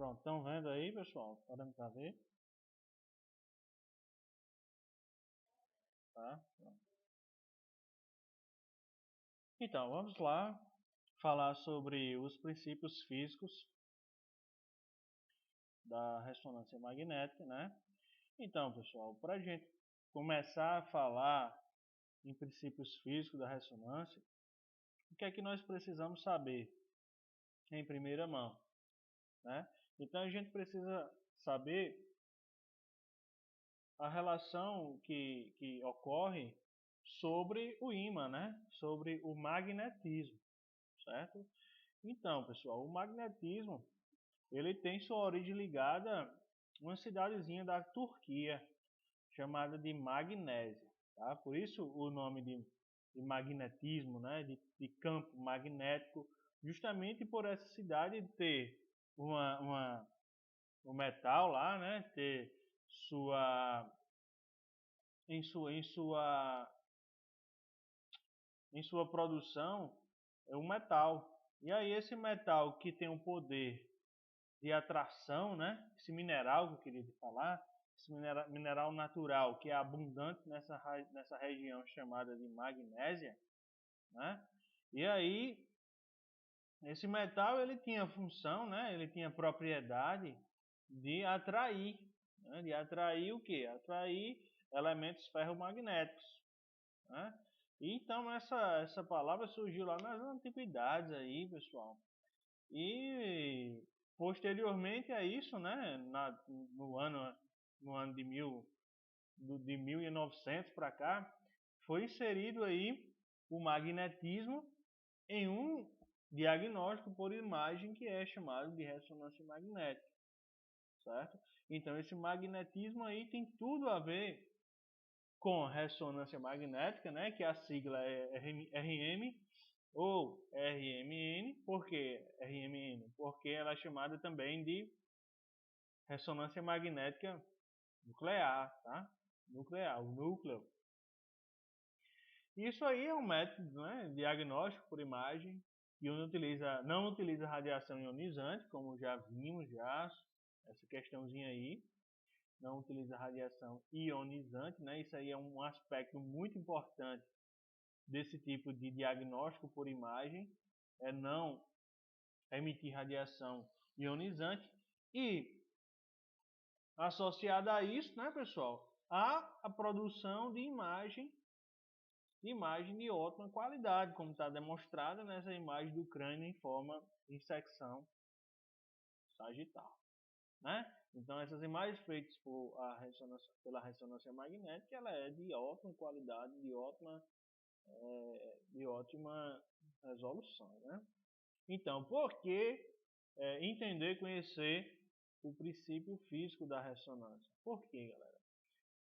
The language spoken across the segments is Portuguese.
Pronto, estão vendo aí, pessoal? Podemos ver? Tá? Então, vamos lá falar sobre os princípios físicos da ressonância magnética, né? Então, pessoal, para a gente começar a falar em princípios físicos da ressonância, o que é que nós precisamos saber em primeira mão, né? Então, a gente precisa saber a relação que ocorre sobre o ímã, né? Sobre o magnetismo, certo? Então, pessoal, o magnetismo ele tem sua origem ligada a uma cidadezinha da Turquia chamada de Magnésia, tá? Por isso o nome de magnetismo, né? De campo magnético, justamente por essa cidade ter um metal lá, né? Ter sua em sua produção é um metal. E aí esse metal que tem um poder de atração, né? Esse mineral que eu queria te falar, esse mineral natural que é abundante nessa região chamada de magnésia, né? E aí esse metal ele tinha função, né? Ele tinha propriedade de atrair, né? De atrair o que? Atrair elementos ferromagnéticos, né? E então essa palavra surgiu lá nas antiguidades aí, pessoal. E posteriormente a isso, né, no ano de 1900 para cá, foi inserido aí o magnetismo em um diagnóstico por imagem que é chamado de ressonância magnética, certo? Então esse magnetismo aí tem tudo a ver com ressonância magnética, né, que a sigla é RM ou RMN. Por que RMN? Porque ela é chamada também de ressonância magnética nuclear, tá? Nuclear, o núcleo. Isso aí é um método, né, diagnóstico por imagem que não utiliza radiação ionizante, como já vimos essa questãozinha aí. Não utiliza radiação ionizante, né? Isso aí é um aspecto muito importante desse tipo de diagnóstico por imagem, é não emitir radiação ionizante e associada a isso, né, pessoal, a produção de imagem de ótima qualidade, como está demonstrada nessa imagem do crânio em forma de secção sagital, né? Então essas imagens feitas pela ressonância magnética, ela é de ótima qualidade, de ótima resolução, né? Então, por que entender, conhecer o princípio físico da ressonância? Por quê, galera?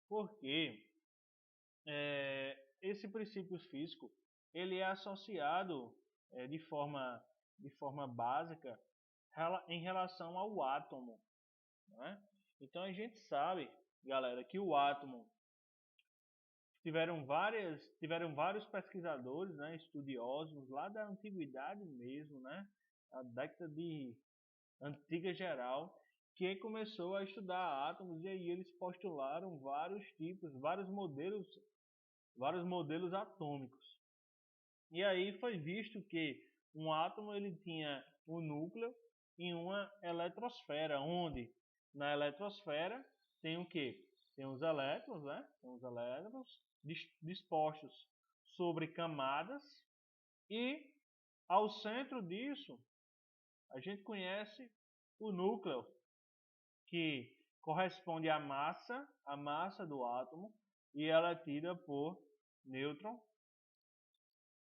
Porque esse princípio físico ele é associado de forma básica em relação ao átomo, né? Então a gente sabe, galera, que o átomo tiveram vários pesquisadores, né, estudiosos lá da antiguidade mesmo, né, a década de antiga geral, que começou a estudar átomos, e aí eles postularam vários tipos, vários modelos atômicos. E aí foi visto que um átomo ele tinha um núcleo e uma eletrosfera, onde na eletrosfera tem o que? Tem os elétrons, né? Tem os elétrons dispostos sobre camadas, e ao centro disso a gente conhece o núcleo, que corresponde à massa do átomo, e ela é tida por nêutron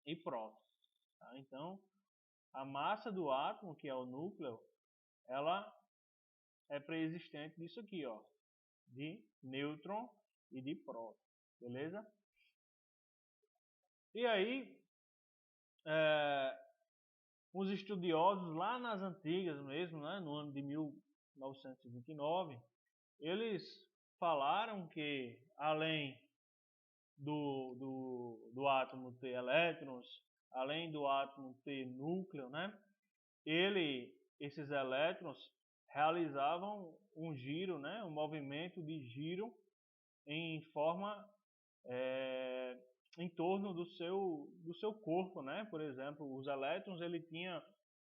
e próton. Tá? Então, a massa do átomo, que é o núcleo, ela é pré-existente disso aqui, ó, de nêutron e de próton, beleza? E aí, os estudiosos lá nas antigas mesmo, né, no ano de 1929, eles falaram que além do átomo ter elétrons, além do átomo ter núcleo, né, esses elétrons realizavam um giro, né, um movimento de giro em forma em torno do seu corpo, né? Por exemplo, os elétrons ele tinha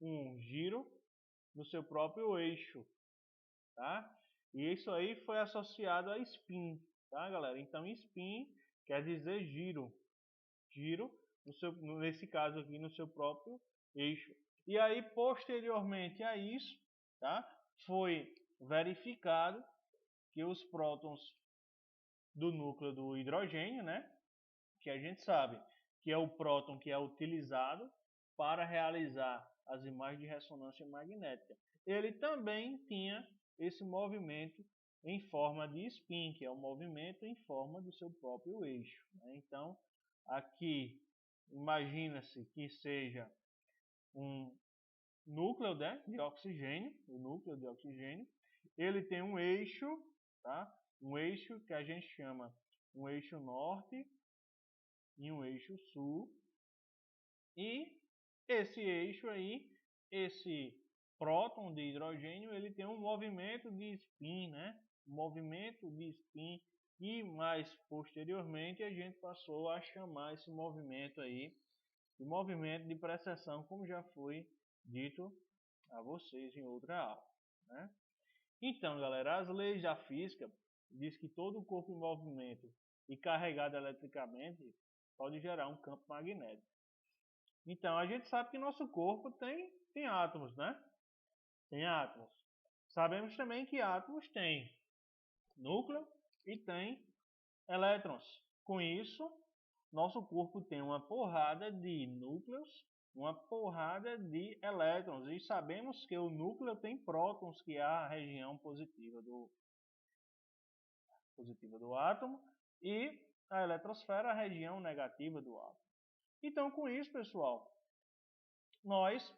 um giro no seu próprio eixo, tá? E isso aí foi associado a spin, tá, galera? Então spin quer dizer giro, nesse caso aqui no seu próprio eixo. E aí posteriormente a isso, tá? Foi verificado que os prótons do núcleo do hidrogênio, né? Que a gente sabe que é o próton que é utilizado para realizar as imagens de ressonância magnética. Ele também tinha esse movimento em forma de spin, que é o movimento em forma do seu próprio eixo, né? Então, aqui, imagina-se que seja um núcleo, né, de oxigênio, o núcleo de oxigênio. Ele tem um eixo, tá? Um eixo que a gente chama um eixo norte e um eixo sul. E esse eixo aí, esse próton de hidrogênio, ele tem um movimento de spin, né? Um movimento de spin. E mais posteriormente a gente passou a chamar esse movimento aí de movimento de precessão, como já foi dito a vocês em outra aula, né? Então, galera, as leis da física diz que todo corpo em movimento e carregado eletricamente pode gerar um campo magnético. Então, a gente sabe que nosso corpo tem átomos, né? Tem átomos. Sabemos também que átomos têm núcleo e tem elétrons. Com isso, nosso corpo tem uma porrada de núcleos, uma porrada de elétrons. E sabemos que o núcleo tem prótons, que é a região positiva do átomo, e a eletrosfera, a região negativa do átomo. Então, com isso, pessoal, nós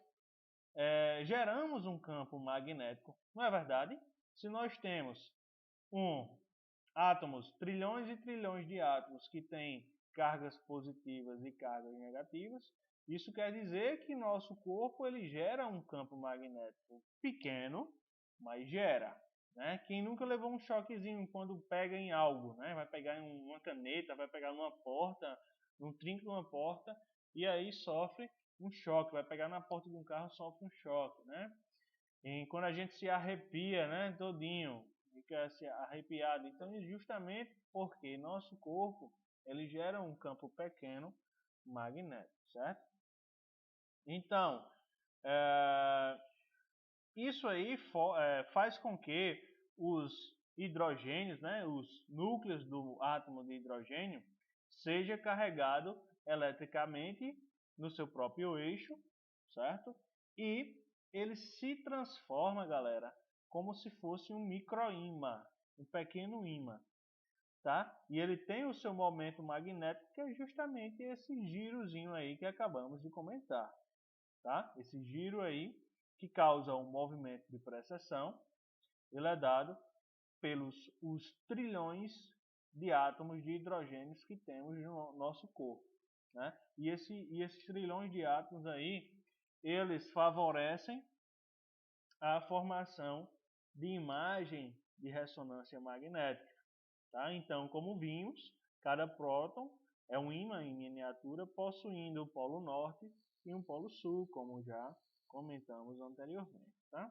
geramos um campo magnético, não é verdade? Se nós temos átomos, trilhões e trilhões de átomos que têm cargas positivas e cargas negativas, isso quer dizer que nosso corpo ele gera um campo magnético pequeno, mas gera, né? Quem nunca levou um choquezinho quando pega em algo, né? Vai pegar em uma caneta, vai pegar numa porta, num trinco de uma porta, e aí sofre um choque, vai pegar na porta de um carro, sofre um choque, né? E quando a gente se arrepia, né, todinho, fica assim, arrepiado. Então, justamente porque nosso corpo ele gera um campo pequeno magnético, certo? Então, isso aí faz com que os hidrogênios, né, os núcleos do átomo de hidrogênio, seja carregado eletricamente no seu próprio eixo, certo? E ele se transforma, galera, como se fosse um microímã, um pequeno ímã, tá? E ele tem o seu momento magnético, que é justamente esse girozinho aí que acabamos de comentar, tá? Esse giro aí que causa um movimento de precessão, ele é dado pelos os trilhões de átomos de hidrogênios que temos no nosso corpo, né? E esses trilhões de átomos aí, eles favorecem a formação de imagem de ressonância magnética, tá? Então, como vimos, cada próton é um ímã em miniatura possuindo o polo norte e um polo sul, como já comentamos anteriormente, tá?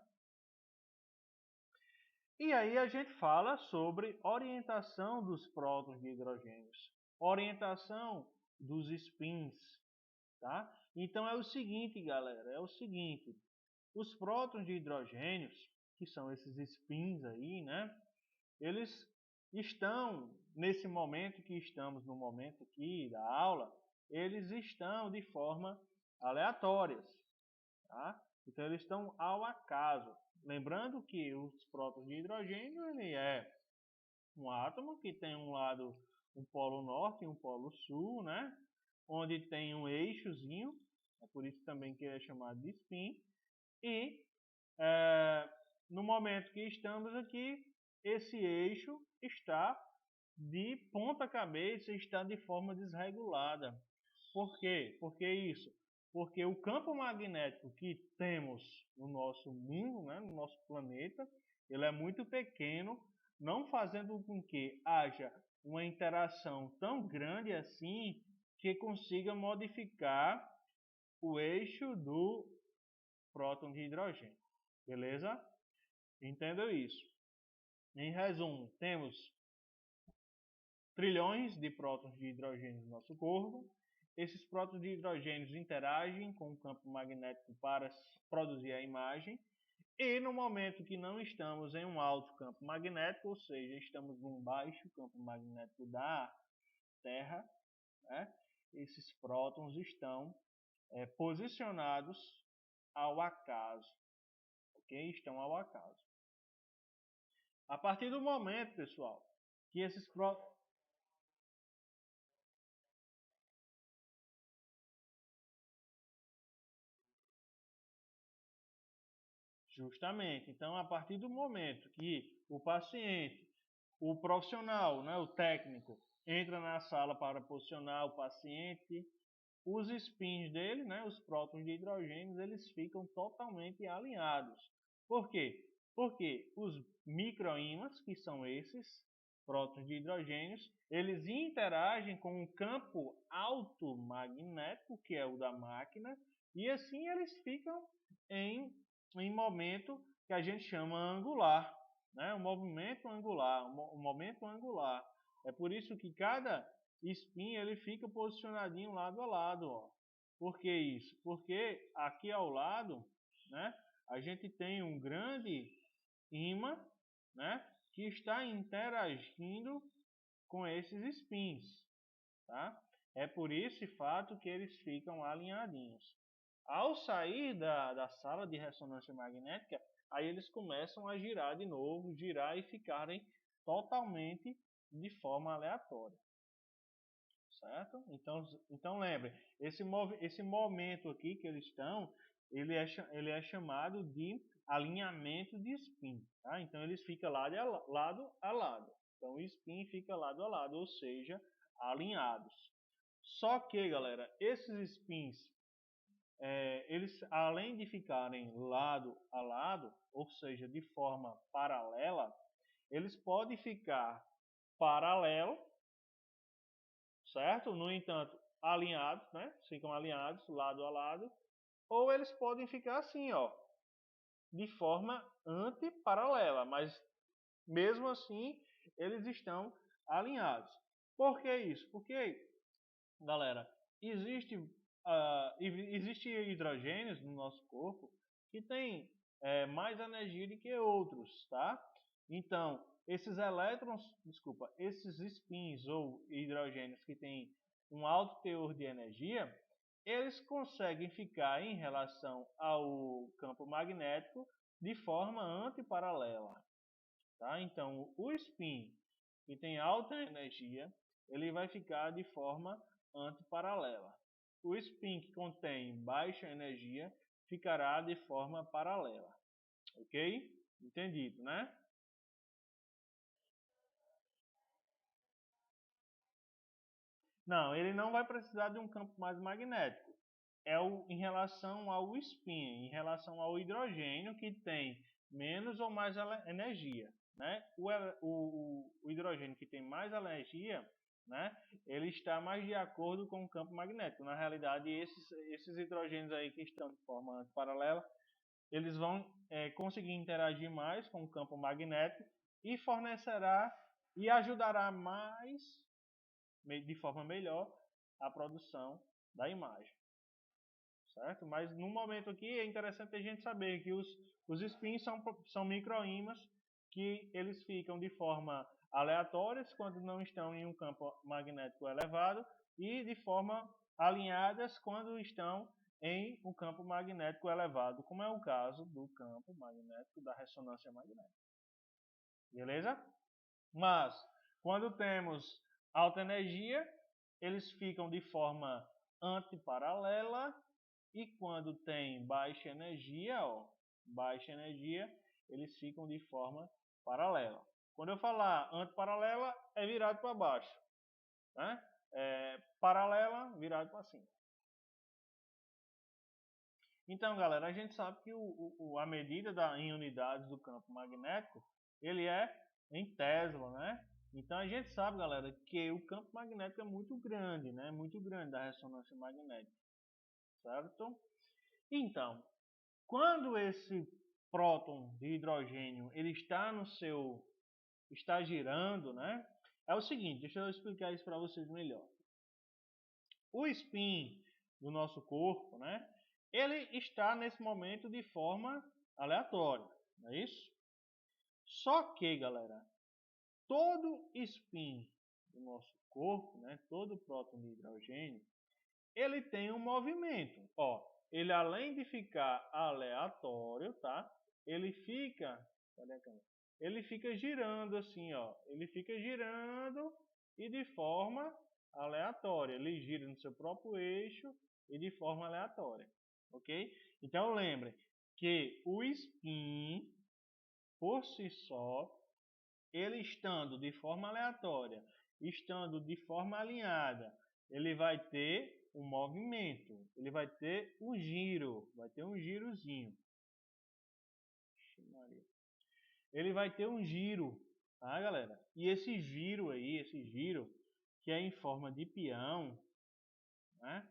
E aí a gente fala sobre orientação dos prótons de hidrogênios, orientação dos spins, tá? Então é o seguinte, galera, é o seguinte, os prótons de hidrogênios, que são esses spins aí, né? Eles estão, nesse momento que estamos no momento aqui da aula, eles estão de forma aleatórias, tá? Então eles estão ao acaso. Lembrando que os prótons de hidrogênio ele é um átomo que tem um lado um polo norte e um polo sul, né? Onde tem um eixozinho, é por isso também que é chamado de spin. E no momento que estamos aqui, esse eixo está de ponta cabeça, está de forma desregulada. Por quê? Porque isso? Porque o campo magnético que temos no nosso mundo, né, no nosso planeta, ele é muito pequeno, não fazendo com que haja uma interação tão grande assim que consiga modificar o eixo do próton de hidrogênio. Beleza? Entenda isso. Em resumo, temos trilhões de prótons de hidrogênio no nosso corpo. Esses prótons de hidrogênio interagem com o campo magnético para produzir a imagem. E no momento que não estamos em um alto campo magnético, ou seja, estamos num baixo campo magnético da Terra, né, esses prótons estão posicionados ao acaso, ok? Estão ao acaso. A partir do momento, pessoal, que esses prótons... Justamente. Então, a partir do momento que o paciente, o profissional, né, o técnico, entra na sala para posicionar o paciente, os spins dele, né, os prótons de hidrogênio, eles ficam totalmente alinhados. Por quê? Porque os microímãs, que são esses prótons de hidrogênio, eles interagem com o campo automagnético, que é o da máquina, e assim eles ficam em momento que a gente chama angular, né? O movimento angular, o momento angular. É por isso que cada spin ele fica posicionadinho lado a lado, ó. Por que isso? Porque aqui ao lado, né, a gente tem um grande ímã, né, que está interagindo com esses spins, tá? É por esse fato que eles ficam alinhadinhos. Ao sair da sala de ressonância magnética, aí eles começam a girar de novo, girar e ficarem totalmente de forma aleatória. Certo? Então lembre, esse momento aqui que eles estão, ele é chamado de alinhamento de spin. Tá? Então eles ficam lado a lado. Então o spin fica lado a lado, ou seja, alinhados. Só que, galera, esses spins, eles além de ficarem lado a lado, ou seja, de forma paralela, eles podem ficar paralelo, certo? No entanto, alinhados, né? Ficam alinhados lado a lado, ou eles podem ficar assim, ó, de forma antiparalela, mas mesmo assim eles estão alinhados. Por que isso? Porque, galera, existe hidrogênios no nosso corpo que tem mais energia do que outros, tá? Então, esses elétrons, esses spins ou hidrogênios que têm um alto teor de energia, eles conseguem ficar em relação ao campo magnético de forma antiparalela, tá? Então, o spin que tem alta energia, ele vai ficar de forma antiparalela. O spin que contém baixa energia ficará de forma paralela. Ok? Entendido, né? Não, ele não vai precisar de um campo mais magnético. Em relação ao spin, em relação ao hidrogênio que tem menos ou mais energia. Né? O hidrogênio que tem mais energia, né, ele está mais de acordo com o campo magnético. Na realidade, esses hidrogênios aí que estão de forma paralela, eles vão conseguir interagir mais com o campo magnético e fornecerá e ajudará mais, de forma melhor, a produção da imagem. Certo? Mas no momento aqui é interessante a gente saber que os spins são microímãs que eles ficam de forma aleatórias quando não estão em um campo magnético elevado e de forma alinhadas quando estão em um campo magnético elevado, como é o caso do campo magnético da ressonância magnética. Beleza? Mas quando temos alta energia, eles ficam de forma antiparalela. E quando tem baixa energia, eles ficam de forma paralela. Quando eu falar antiparalela, é virado para baixo. Né? Paralela, virado para cima. Então, galera, a gente sabe que a medida em unidades do campo magnético, ele é em Tesla, né? Então a gente sabe, galera, que o campo magnético é muito grande, né? Muito grande da ressonância magnética, certo? Então, quando esse próton de hidrogênio ele está girando, né? É o seguinte, deixa eu explicar isso para vocês melhor. O spin do nosso corpo, né? Ele está nesse momento de forma aleatória, não é isso? Só que, galera, todo spin do nosso corpo, né? Todo próton de hidrogênio, ele tem um movimento. Ó, ele além de ficar aleatório, tá? Ele fica, cadê a câmera? Ele fica girando assim, ó. Ele fica girando e de forma aleatória. Ele gira no seu próprio eixo e de forma aleatória, ok? Então lembrem que o spin por si só, ele estando de forma aleatória, estando de forma alinhada, ele vai ter um movimento, ele vai ter um giro, vai ter um girozinho. Ele vai ter um giro, tá, galera? E esse giro aí, esse giro, que é em forma de peão, né?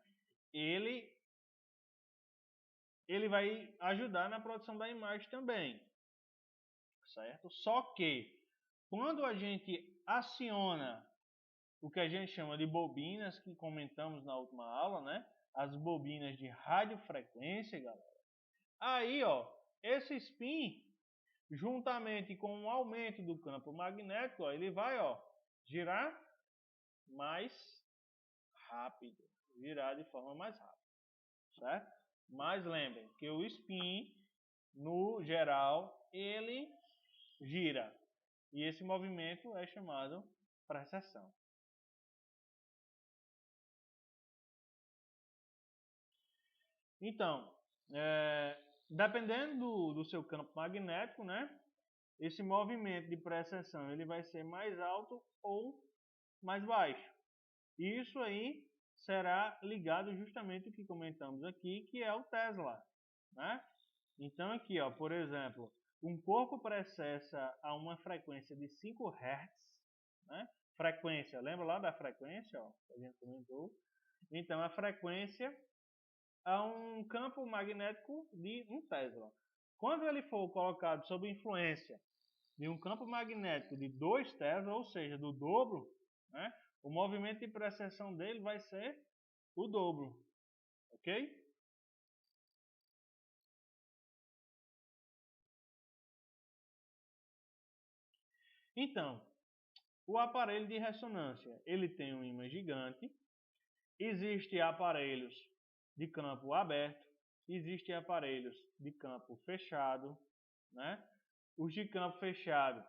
Ele vai ajudar na produção da imagem também, certo? Só que quando a gente aciona o que a gente chama de bobinas, que comentamos na última aula, né? As bobinas de radiofrequência, galera. Aí, ó, esse spin, juntamente com o aumento do campo magnético, ó, ele vai, ó, girar mais rápido, girar de forma mais rápida, certo? Mas lembrem que o spin, no geral, ele gira. E esse movimento é chamado precessão. Então, dependendo do seu campo magnético, né? Esse movimento de precessão ele vai ser mais alto ou mais baixo. E isso aí será ligado justamente ao que comentamos aqui, que é o Tesla, né? Então aqui, ó, por exemplo, um corpo precessa a uma frequência de 5 Hz, né? Frequência, lembra lá da frequência, ó, que a gente comentou? Então a frequência a um campo magnético de 1 Tesla. Quando ele for colocado sob influência de um campo magnético de 2 Tesla, ou seja, do dobro, né, o movimento de precessão dele vai ser o dobro, ok? Então, o aparelho de ressonância, ele tem um ímã gigante, existem aparelhos de campo aberto, existem aparelhos de campo fechado, né? Os de campo fechado,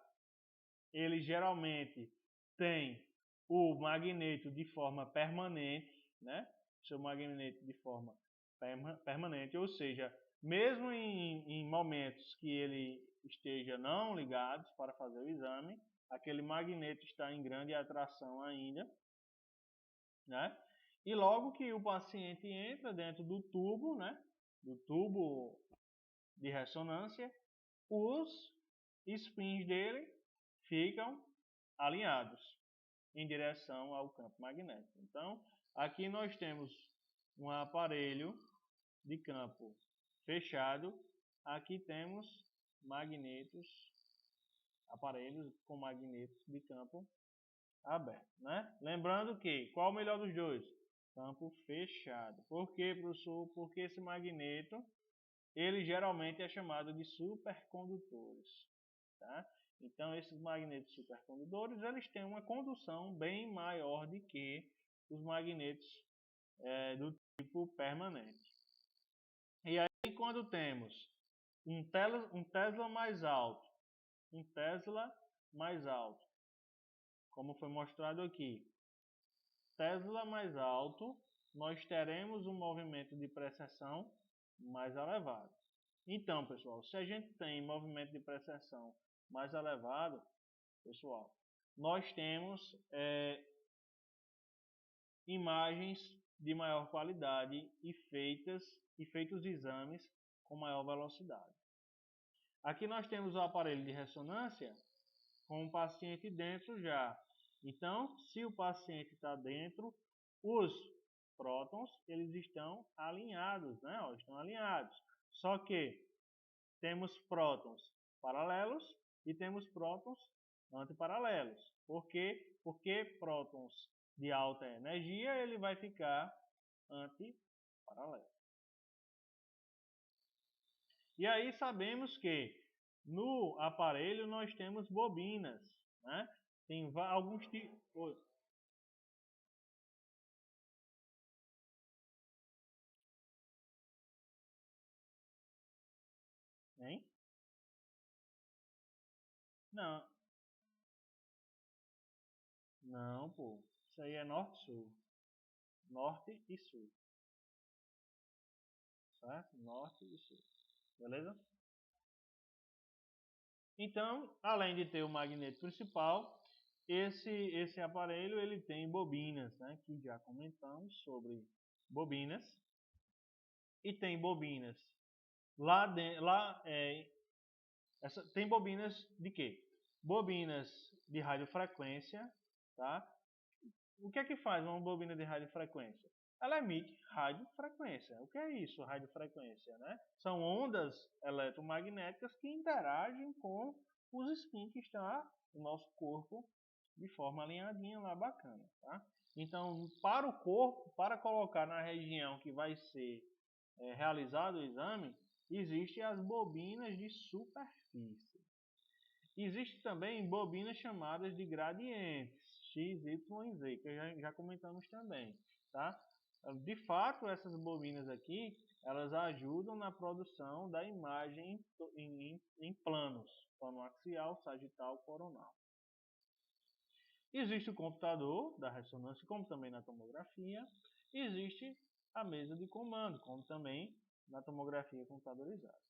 ele geralmente tem o magneto de forma permanente, né? Seu magneto de forma permanente, ou seja, mesmo em momentos que ele esteja não ligado para fazer o exame, aquele magneto está em grande atração ainda, né? E logo que o paciente entra dentro do tubo, né? Do tubo de ressonância, os spins dele ficam alinhados em direção ao campo magnético. Então, aqui nós temos um aparelho de campo fechado, aqui temos magnetos, aparelhos com magnetos de campo aberto, né? Lembrando que, qual o melhor dos dois? Campo fechado. Por quê, professor? Porque esse magneto, ele geralmente é chamado de supercondutores, tá? Então, esses magnetos supercondutores, eles têm uma condução bem maior do que os magnetos do tipo permanente. E aí, quando temos um Tesla mais alto, como foi mostrado aqui, Tesla mais alto, nós teremos um movimento de precessão mais elevado. Então, pessoal, se a gente tem movimento de precessão mais elevado, pessoal, nós temos imagens de maior qualidade e feitos exames com maior velocidade. Aqui nós temos o aparelho de ressonância com o paciente dentro já. Então, se o paciente está dentro, os prótons eles estão alinhados, né? Estão alinhados. Só que temos prótons paralelos e temos prótons antiparalelos. Por quê? Porque prótons de alta energia ele vai ficar antiparalelo. E aí sabemos que no aparelho nós temos bobinas, né? Tem alguns tipos. Hein? Não, não, pô. Isso aí é norte-sul. Norte e sul. Certo? Norte e sul. Beleza? Então, além de ter o magneto principal, esse aparelho ele tem bobinas, né? Que já comentamos sobre bobinas. E tem bobinas tem bobinas de quê? Bobinas de radiofrequência, tá? O que é que faz uma bobina de radiofrequência? Ela emite radiofrequência. O que é isso, radiofrequência, né? São ondas eletromagnéticas que interagem com os spins que estão no nosso corpo de forma alinhadinha lá, bacana, tá? Então, para o corpo, para colocar na região que vai ser realizado o exame, existem as bobinas de superfície. Existem também bobinas chamadas de gradientes, X, Y e Z, que já comentamos também. Tá? De fato, essas bobinas aqui, elas ajudam na produção da imagem em planos, plano axial, sagital, coronal. Existe o computador da ressonância, como também na tomografia. Existe a mesa de comando, como também na tomografia computadorizada.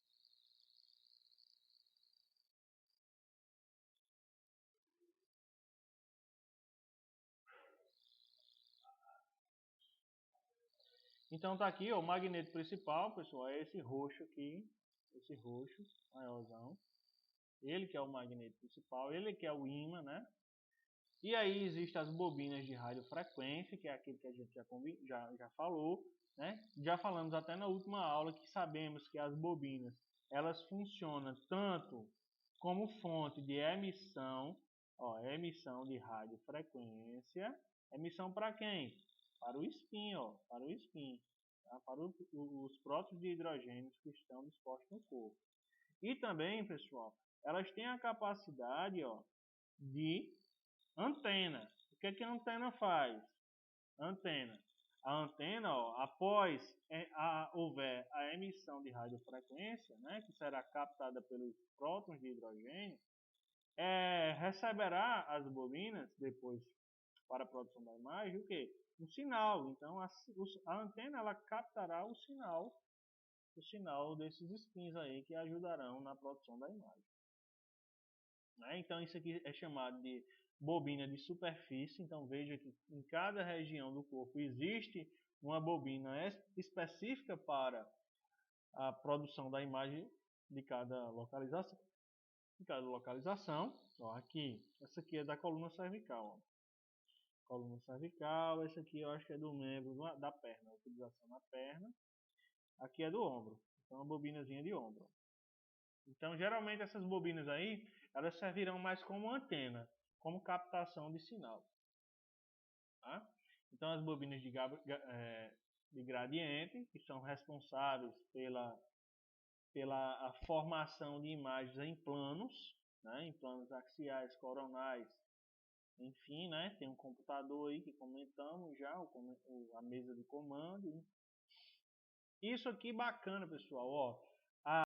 Então tá aqui, ó, o magneto principal, pessoal, é esse roxo aqui, esse roxo maiorzão. Ele que é o magneto principal, ele que é o ímã, né? E aí existem as bobinas de radiofrequência, que é aquele que a gente já falou, né? Já falamos até na última aula que sabemos que as bobinas, elas funcionam tanto como fonte de emissão, ó, emissão de radiofrequência. Emissão para quem? Para o spin, ó, para o spin, tá? Para os prótons de hidrogênio que estão dispostos no corpo. E também, pessoal, elas têm a capacidade, ó, de antena. O que é que a antena faz? Antena. A antena, ó, após houver a emissão de radiofrequência, né, que será captada pelos prótons de hidrogênio, receberá as bobinas depois para a produção da imagem o quê? Um sinal. Então a antena ela captará o sinal desses spins aí que ajudarão na produção da imagem. Né? Então isso aqui é chamado de bobina de superfície. Então veja que em cada região do corpo existe uma bobina específica para a produção da imagem de cada localização. Ó, aqui, essa aqui é da coluna cervical. Ó. Coluna cervical, esse aqui eu acho que é do membro da perna, utilização na perna. Aqui é do ombro, então uma bobinazinha de ombro. Então geralmente essas bobinas aí, elas servirão mais como antena, como captação de sinal. Tá? Então as bobinas de gradiente, que são responsáveis pela formação de imagens em planos, né, em planos axiais, coronais, enfim, né, tem um computador aí que comentamos já, a mesa de comando. Isso aqui bacana, pessoal, ó,